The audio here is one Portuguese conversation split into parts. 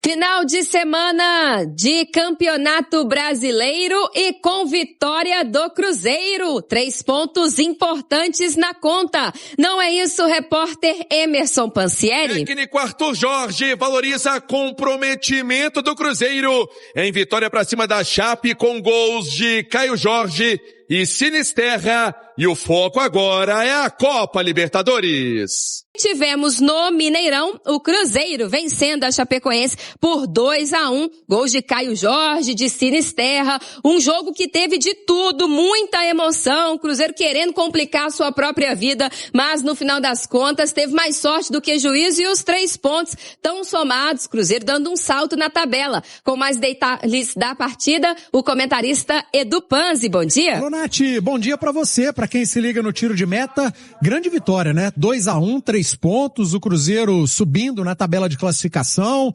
Final de semana de Campeonato Brasileiro e com vitória do Cruzeiro. 3 pontos importantes na conta. Não é isso, repórter Emerson Pansieri? Técnico Arthur Jorge valoriza comprometimento do Cruzeiro em vitória para cima da Chape com gols de Caio Jorge e Sinisterra. E o foco agora é a Copa Libertadores. Tivemos no Mineirão o Cruzeiro vencendo a Chapecoense por 2-1. Gols de Caio Jorge, de Sinisterra. Um jogo que teve de tudo, muita emoção. O Cruzeiro querendo complicar a sua própria vida, mas no final das contas teve mais sorte do que juízo e os 3 pontos estão somados. Cruzeiro dando um salto na tabela. Com mais detalhes da partida, o comentarista Edu Panzi. Bom dia. Alô, Nath, bom dia pra você, pra quem se liga no tiro de meta. Grande vitória, né? 2-1, 3 pontos, o Cruzeiro subindo na tabela de classificação,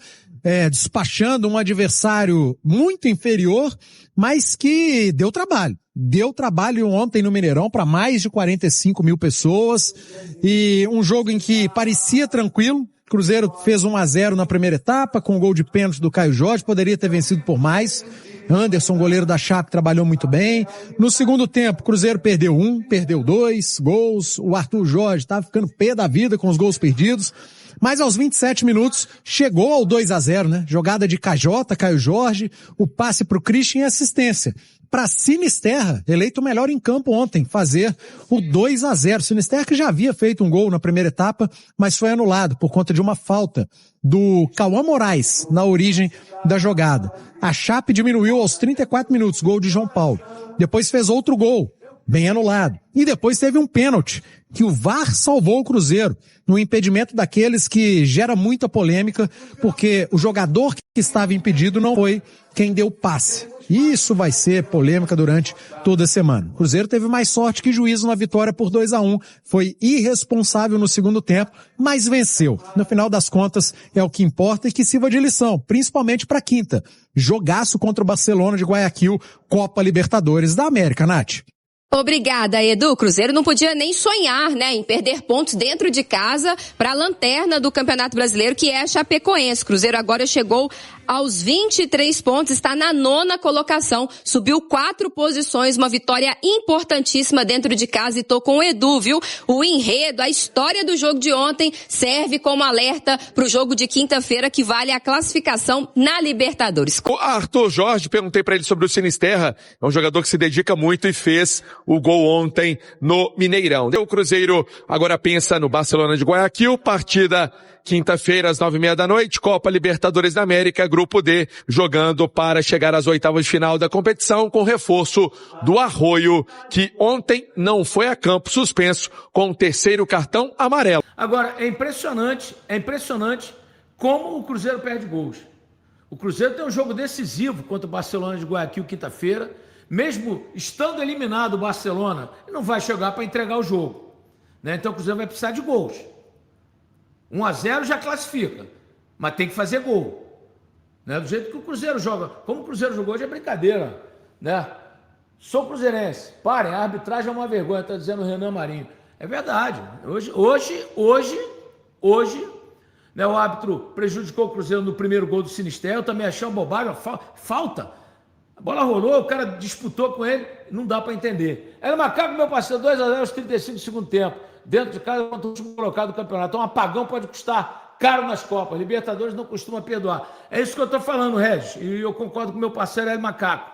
despachando um adversário muito inferior, mas que deu trabalho. Deu trabalho ontem no Mineirão para mais de 45 mil pessoas e um jogo em que parecia tranquilo. Cruzeiro fez 1-0 na primeira etapa com o gol de pênalti do Caio Jorge, poderia ter vencido por mais. Anderson, goleiro da Chape, trabalhou muito bem. No segundo tempo, Cruzeiro perdeu 1, perdeu 2 gols. O Arthur Jorge estava ficando pé da vida com os gols perdidos. Mas aos 27 minutos, chegou ao 2-0, né? Jogada de Cajota, Caio Jorge, o passe pro Christian e assistência. Para Sinisterra, eleito o melhor em campo ontem, fazer o 2-0. Sinisterra que já havia feito um gol na primeira etapa, mas foi anulado por conta de uma falta do Cauã Moraes na origem da jogada. A Chape diminuiu aos 34 minutos, gol de João Paulo. Depois fez outro gol, bem anulado. E depois teve um pênalti, que o VAR salvou o Cruzeiro, no impedimento daqueles que gera muita polêmica, porque o jogador que estava impedido não foi quem deu o passe. Isso vai ser polêmica durante toda a semana. O Cruzeiro teve mais sorte que juízo na vitória por 2-1. Foi irresponsável no segundo tempo, mas venceu. No final das contas, é o que importa e que sirva de lição, principalmente para quinta. Jogaço contra o Barcelona de Guayaquil, Copa Libertadores da América, Nath. Obrigada, Edu. O Cruzeiro não podia nem sonhar, né, em perder pontos dentro de casa para a lanterna do Campeonato Brasileiro, que é a Chapecoense. O Cruzeiro agora chegou aos 23 pontos, está na 9ª colocação, subiu 4 posições, uma vitória importantíssima dentro de casa e tô com o Edu, viu? O enredo, a história do jogo de ontem serve como alerta para o jogo de quinta-feira que vale a classificação na Libertadores. O Arthur Jorge, perguntei para ele sobre o Sinisterra, é um jogador que se dedica muito e fez o gol ontem no Mineirão. O Cruzeiro agora pensa no Barcelona de Guayaquil, partida quinta-feira às 9h30 da noite, Copa Libertadores da América, Grupo D, jogando para chegar às oitavas de final da competição com reforço do Arroio, que ontem não foi a campo, suspenso com o 3º cartão amarelo. Agora, é impressionante como o Cruzeiro perde gols. O Cruzeiro tem um jogo decisivo contra o Barcelona de Guayaquil quinta-feira, mesmo estando eliminado o Barcelona, não vai chegar para entregar o jogo, né? Então o Cruzeiro vai precisar de gols. 1-0 já classifica, mas tem que fazer gol, né? Do jeito que o Cruzeiro joga. Como o Cruzeiro jogou hoje é brincadeira, né? Sou cruzeirense, parem, a arbitragem é uma vergonha, está dizendo o Renan Marinho. É verdade, hoje, né, o árbitro prejudicou o Cruzeiro no primeiro gol do Sinisterra, eu também achei uma bobagem, falta. A bola rolou, o cara disputou com ele, não dá para entender. Era Macaco, meu parceiro, 2-0 aos 35 do segundo tempo. Dentro de casa, contra o último colocado do campeonato. Então, um apagão pode custar caro nas Copas. Libertadores não costuma perdoar. É isso que eu estou falando, Regis. E eu concordo com meu parceiro El Macaco.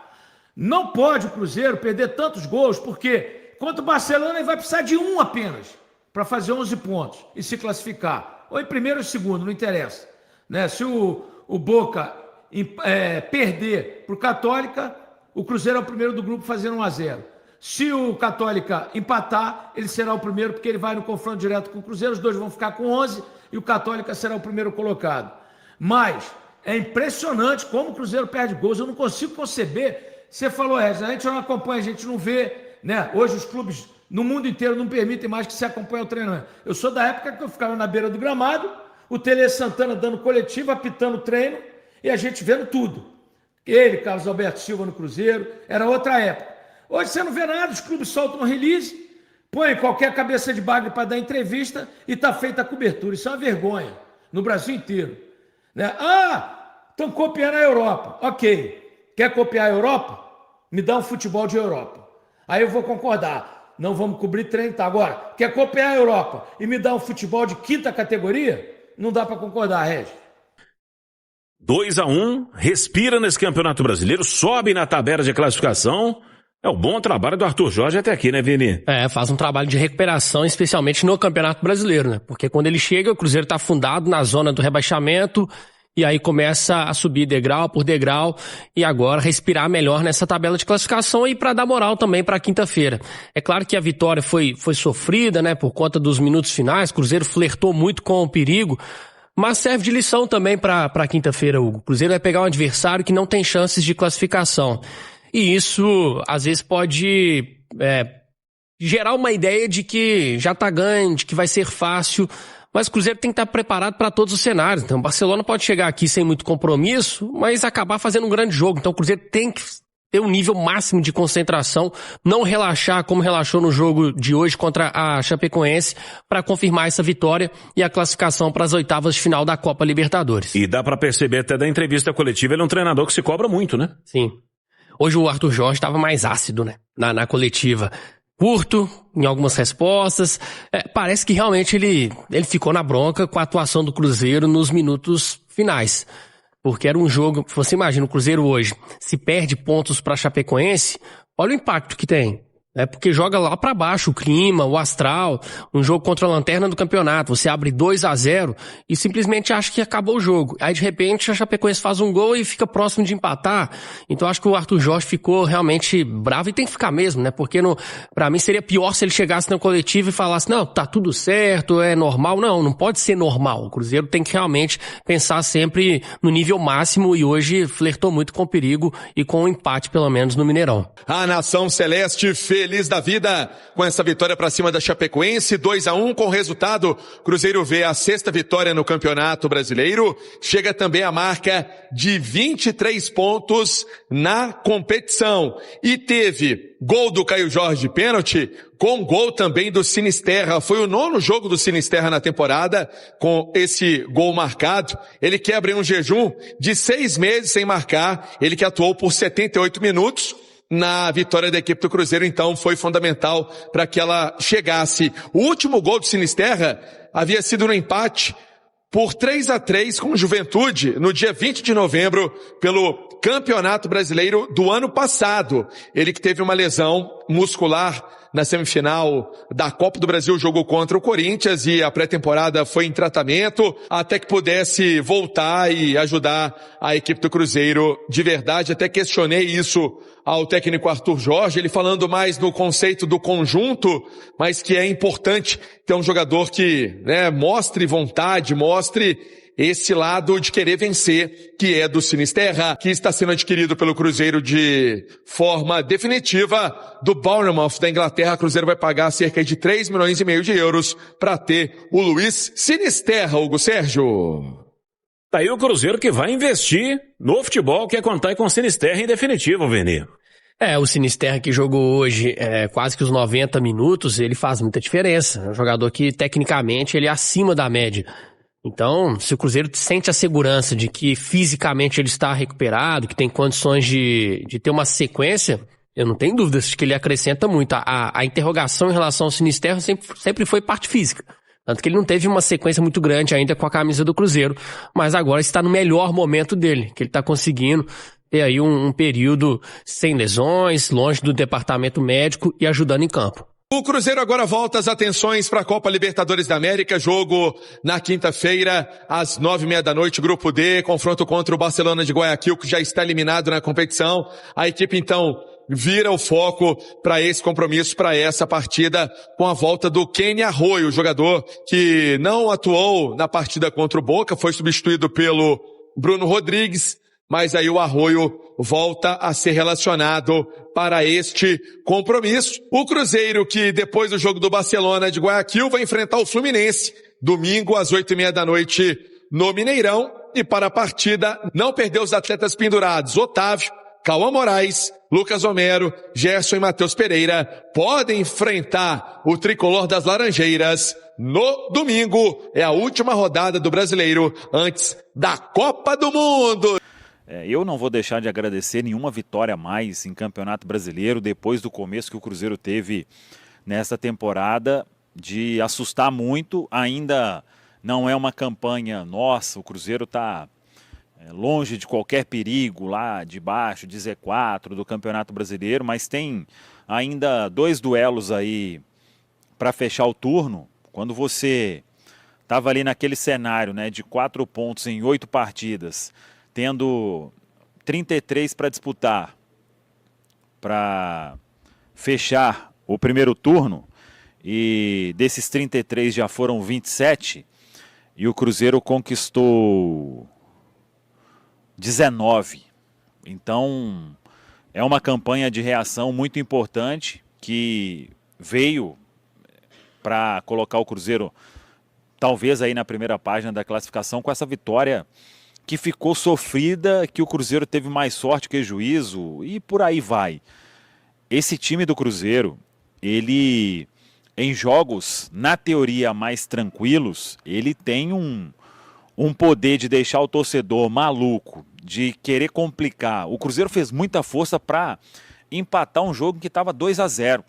Não pode o Cruzeiro perder tantos gols, porque contra o Barcelona ele vai precisar de 1 apenas para fazer 11 pontos e se classificar. Ou em primeiro ou segundo, não interessa, né? Se o Boca perder para o Católica, o Cruzeiro é o primeiro do grupo fazendo 1-0. Se o Católica empatar, ele será o primeiro, porque ele vai no confronto direto com o Cruzeiro, os dois vão ficar com 11 e o Católica será o primeiro colocado. Mas é impressionante como o Cruzeiro perde gols, eu não consigo conceber. Você falou, a gente não acompanha, a gente não vê, né? Hoje os clubes no mundo inteiro não permitem mais que se acompanhe o treinamento. Eu sou da época que eu ficava na beira do gramado, o Tele Santana dando coletiva, apitando o treino, e a gente vendo tudo. Ele, Carlos Alberto Silva no Cruzeiro, era outra época. Hoje você não vê nada, os clubes soltam um release, põem qualquer cabeça de bagre para dar entrevista e está feita a cobertura. Isso é uma vergonha no Brasil inteiro, né? Estão copiando a Europa. Ok. Quer copiar a Europa? Me dá um futebol de Europa. Aí eu vou concordar. Não vamos cobrir 30 agora. Quer copiar a Europa e me dá um futebol de quinta categoria? Não dá para concordar, Regis. 2-1, respira nesse Campeonato Brasileiro, sobe na tabela de classificação. É o bom trabalho do Arthur Jorge até aqui, né, Vini? Faz um trabalho de recuperação, especialmente no Campeonato Brasileiro, né? Porque quando ele chega, o Cruzeiro tá afundado na zona do rebaixamento, e aí começa a subir degrau por degrau, e agora respirar melhor nessa tabela de classificação e para dar moral também para quinta-feira. É claro que a vitória foi sofrida, né, por conta dos minutos finais, o Cruzeiro flertou muito com o perigo, mas serve de lição também para quinta-feira, Hugo. O Cruzeiro vai pegar um adversário que não tem chances de classificação. E isso, às vezes, pode gerar uma ideia de que já tá ganho, de que vai ser fácil, mas o Cruzeiro tem que estar preparado para todos os cenários. Então, o Barcelona pode chegar aqui sem muito compromisso, mas acabar fazendo um grande jogo. Então, o Cruzeiro tem que ter um nível máximo de concentração, não relaxar como relaxou no jogo de hoje contra a Chapecoense, para confirmar essa vitória e a classificação para as oitavas de final da Copa Libertadores. E dá para perceber até da entrevista coletiva, ele é um treinador que se cobra muito, né? Sim. Hoje o Arthur Jorge estava mais ácido, né? Na coletiva. Curto, em algumas respostas. Parece que realmente ele ficou na bronca com a atuação do Cruzeiro nos minutos finais. Porque era um jogo, você imagina o Cruzeiro hoje, se perde pontos para Chapecoense, olha o impacto que tem. Porque joga lá pra baixo o clima, o astral, um jogo contra a lanterna do campeonato. Você abre 2-0 e simplesmente acha que acabou o jogo. Aí de repente a Chapecoense faz um gol e fica próximo de empatar. Então acho que o Arthur Jorge ficou realmente bravo e tem que ficar mesmo, né? Porque pra mim seria pior se ele chegasse no coletivo e falasse, não, tá tudo certo, é normal. Não pode ser normal. O Cruzeiro tem que realmente pensar sempre no nível máximo e hoje flertou muito com o perigo e com o empate pelo menos no Mineirão. A nação celeste feliz da vida com essa vitória para cima da Chapecoense, 2-1 com o resultado. Cruzeiro vê a 6ª vitória no Campeonato Brasileiro, chega também a marca de 23 pontos na competição e teve gol do Caio Jorge de pênalti, com gol também do Sinisterra. Foi o 9º jogo do Sinisterra na temporada, com esse gol marcado. Ele quebra um jejum de 6 meses sem marcar, ele que atuou por 78 minutos, na vitória da equipe do Cruzeiro, então foi fundamental para que ela chegasse. O último gol do Sinisterra havia sido no empate por 3-3 com o Juventude no dia 20 de novembro pelo Campeonato Brasileiro do ano passado. Ele que teve uma lesão muscular na semifinal da Copa do Brasil, jogou contra o Corinthians e a pré-temporada foi em tratamento até que pudesse voltar e ajudar a equipe do Cruzeiro de verdade. Até questionei isso ao técnico Arthur Jorge, ele falando mais no conceito do conjunto, mas que é importante ter um jogador que, mostre vontade, mostre esse lado de querer vencer, que é do Sinisterra, que está sendo adquirido pelo Cruzeiro de forma definitiva do Bournemouth da Inglaterra. O Cruzeiro vai pagar cerca de 3,5 milhões de euros para ter o Luiz Sinisterra, Hugo Sérgio. Tá aí o Cruzeiro que vai investir no futebol, quer contar com o Sinisterra em definitivo, Vini. O Sinisterra que jogou hoje quase que os 90 minutos, ele faz muita diferença. É um jogador que, tecnicamente, ele é acima da média. Então, se o Cruzeiro sente a segurança de que fisicamente ele está recuperado, que tem condições de ter uma sequência, eu não tenho dúvidas de que ele acrescenta muito. A interrogação em relação ao Sinisterra sempre foi parte física. Tanto que ele não teve uma sequência muito grande ainda com a camisa do Cruzeiro, mas agora está no melhor momento dele, que ele está conseguindo ter aí um período sem lesões, longe do departamento médico e ajudando em campo. O Cruzeiro agora volta as atenções para a Copa Libertadores da América, jogo na quinta-feira, às 9h30 da noite, Grupo D, confronto contra o Barcelona de Guayaquil, que já está eliminado na competição. A equipe, então, vira o foco para esse compromisso, para essa partida, com a volta do Kenny Arroyo, jogador que não atuou na partida contra o Boca, foi substituído pelo Bruno Rodrigues, mas aí o Arroyo volta a ser relacionado para este compromisso. O Cruzeiro, que depois do jogo do Barcelona de Guayaquil, vai enfrentar o Fluminense, domingo às 8h30 da noite no Mineirão. E para a partida, não perder os atletas pendurados, Otávio, Cauã Moraes, Lucas Homero, Gerson e Matheus Pereira podem enfrentar o tricolor das Laranjeiras no domingo. É a última rodada do Brasileiro antes da Copa do Mundo. Eu não vou deixar de agradecer nenhuma vitória a mais em Campeonato Brasileiro depois do começo que o Cruzeiro teve nesta temporada, de assustar muito. Ainda não é uma campanha, nossa, o Cruzeiro está longe de qualquer perigo lá de baixo, de Z4 do Campeonato Brasileiro, mas tem ainda 2 duelos aí para fechar o turno. Quando você estava ali naquele cenário, né, de 4 pontos em 8 partidas, tendo 33 para disputar, para fechar o primeiro turno, e desses 33 já foram 27, e o Cruzeiro conquistou 19. Então, é uma campanha de reação muito importante que veio para colocar o Cruzeiro talvez aí na primeira página da classificação, com essa vitória que ficou sofrida, que o Cruzeiro teve mais sorte que juízo e por aí vai. Esse time do Cruzeiro, ele em jogos, na teoria, mais tranquilos, ele tem um poder de deixar o torcedor maluco, de querer complicar. O Cruzeiro fez muita força para empatar um jogo que estava 2-0.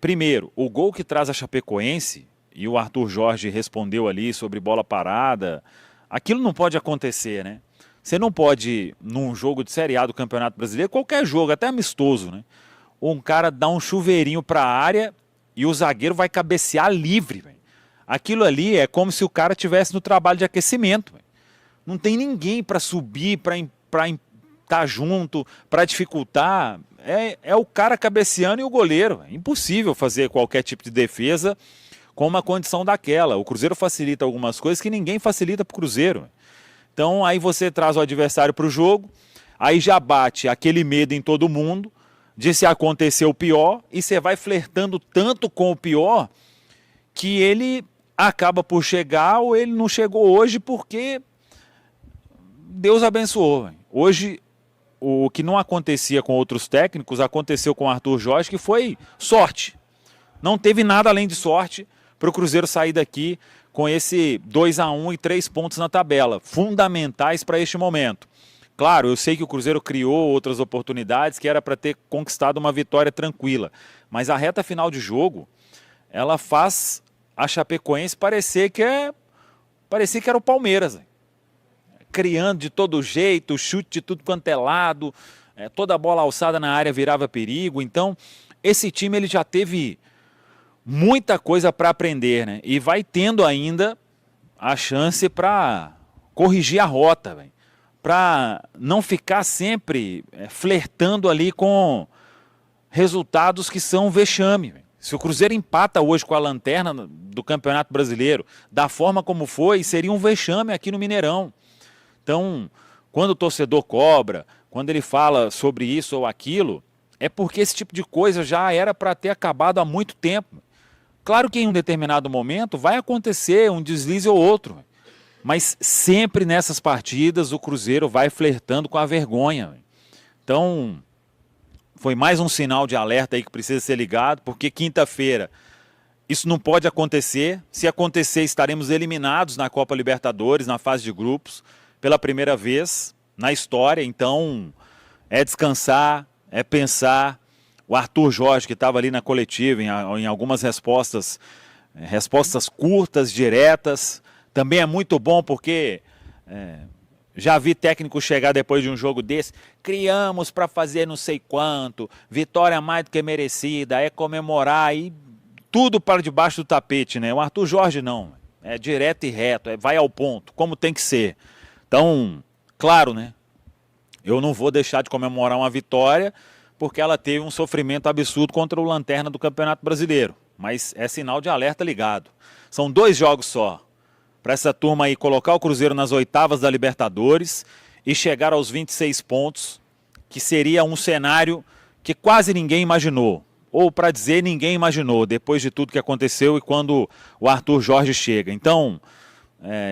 Primeiro, o gol que traz a Chapecoense, e o Arthur Jorge respondeu ali sobre bola parada, aquilo não pode acontecer, né? Você não pode, num jogo de Série A do Campeonato Brasileiro, qualquer jogo, até amistoso, né? Um cara dá um chuveirinho para a área e o zagueiro vai cabecear livre, véio. Aquilo ali é como se o cara estivesse no trabalho de aquecimento, véio. Não tem ninguém para subir, para estar junto, para dificultar. É o cara cabeceando e o goleiro. É impossível fazer qualquer tipo de defesa com uma condição daquela. O Cruzeiro facilita algumas coisas que ninguém facilita para o Cruzeiro. Então aí você traz o adversário para o jogo, aí já bate aquele medo em todo mundo de se acontecer o pior, e você vai flertando tanto com o pior que ele acaba por chegar, ou ele não chegou hoje porque Deus abençoou. Hoje, o que não acontecia com outros técnicos, aconteceu com o Arthur Jorge, que foi sorte. Não teve nada além de sorte para o Cruzeiro sair daqui com esse 2-1 e 3 pontos na tabela, fundamentais para este momento. Claro, eu sei que o Cruzeiro criou outras oportunidades que era para ter conquistado uma vitória tranquila, mas a reta final de jogo, ela faz a Chapecoense parecer que era o Palmeiras, criando de todo jeito, chute de tudo quanto é lado, toda bola alçada na área virava perigo. Então esse time ele já teve muita coisa para aprender, né? E vai tendo ainda a chance para corrigir a rota, para não ficar sempre flertando ali com resultados que são vexame. Se o Cruzeiro empata hoje com a lanterna do Campeonato Brasileiro, da forma como foi, seria um vexame aqui no Mineirão. Então, quando o torcedor cobra, quando ele fala sobre isso ou aquilo, é porque esse tipo de coisa já era para ter acabado há muito tempo. Claro que em um determinado momento vai acontecer um deslize ou outro, mas sempre nessas partidas o Cruzeiro vai flertando com a vergonha. Então, foi mais um sinal de alerta aí que precisa ser ligado, porque quinta-feira isso não pode acontecer. Se acontecer, estaremos eliminados na Copa Libertadores, na fase de grupos, pela primeira vez na história. Então, é descansar, é pensar. O Arthur Jorge, que estava ali na coletiva, em algumas respostas curtas, diretas, também é muito bom, porque já vi técnico chegar depois de um jogo desse, criamos para fazer não sei quanto, vitória mais do que merecida, é comemorar, e tudo para debaixo do tapete, né? O Arthur Jorge não, é direto e reto, vai ao ponto, como tem que ser. Então, claro, né? Eu não vou deixar de comemorar uma vitória, porque ela teve um sofrimento absurdo contra o Lanterna do Campeonato Brasileiro. Mas é sinal de alerta ligado. São 2 jogos só para essa turma aí colocar o Cruzeiro nas oitavas da Libertadores e chegar aos 26 pontos, que seria um cenário que quase ninguém imaginou. Ou, para dizer, ninguém imaginou, depois de tudo que aconteceu e quando o Arthur Jorge chega. Então,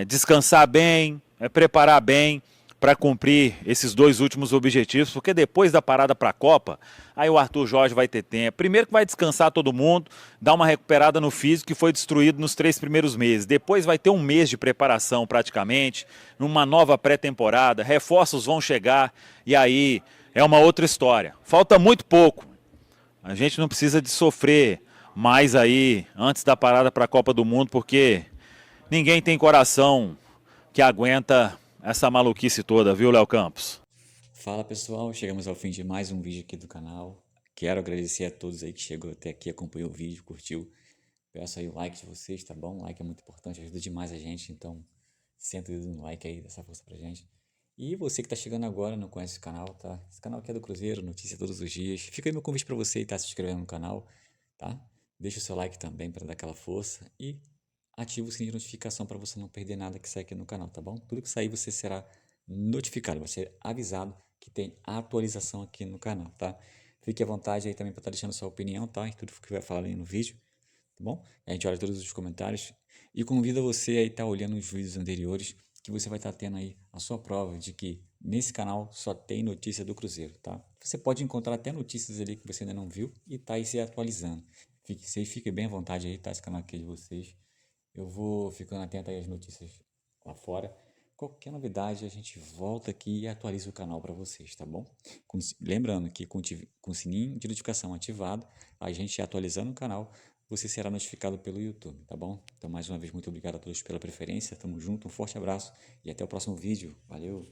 descansar bem, preparar bem, para cumprir esses 2 últimos objetivos, porque depois da parada para a Copa, aí o Arthur Jorge vai ter tempo. Primeiro que vai descansar todo mundo, dar uma recuperada no físico que foi destruído nos 3 primeiros meses. Depois vai ter um mês de preparação praticamente, numa nova pré-temporada, reforços vão chegar e aí é uma outra história. Falta muito pouco. A gente não precisa de sofrer mais aí antes da parada para a Copa do Mundo, porque ninguém tem coração que aguenta essa maluquice toda, viu, Léo Campos? Fala pessoal, chegamos ao fim de mais um vídeo aqui do canal. Quero agradecer a todos aí que chegou até aqui, acompanhou o vídeo, curtiu. Peço aí o like de vocês, tá bom? O like é muito importante, ajuda demais a gente, então senta o dedo no like aí, dá essa força pra gente. E você que tá chegando agora, não conhece esse canal, tá? Esse canal aqui é do Cruzeiro, notícia todos os dias. Fica aí meu convite pra você estar se inscrevendo no canal, tá? Deixa o seu like também para dar aquela força e ativa o sininho de notificação para você não perder nada que sai aqui no canal, tá bom? Tudo que sair você será notificado, vai ser avisado que tem atualização aqui no canal, tá? Fique à vontade aí também para estar deixando sua opinião, tá? Em tudo que vai falar ali no vídeo, tá bom? A gente olha todos os comentários e convido você aí a estar olhando os vídeos anteriores, que você vai estar tendo aí a sua prova de que nesse canal só tem notícia do Cruzeiro, tá? Você pode encontrar até notícias ali que você ainda não viu e tá aí se atualizando. Fique bem à vontade aí, tá? Esse canal aqui é de vocês. Eu vou ficando atento aí às notícias lá fora. Qualquer novidade a gente volta aqui e atualiza o canal para vocês, tá bom? Lembrando que com o sininho de notificação ativado, a gente atualizando o canal, você será notificado pelo YouTube, tá bom? Então mais uma vez muito obrigado a todos pela preferência, tamo junto, um forte abraço e até o próximo vídeo. Valeu!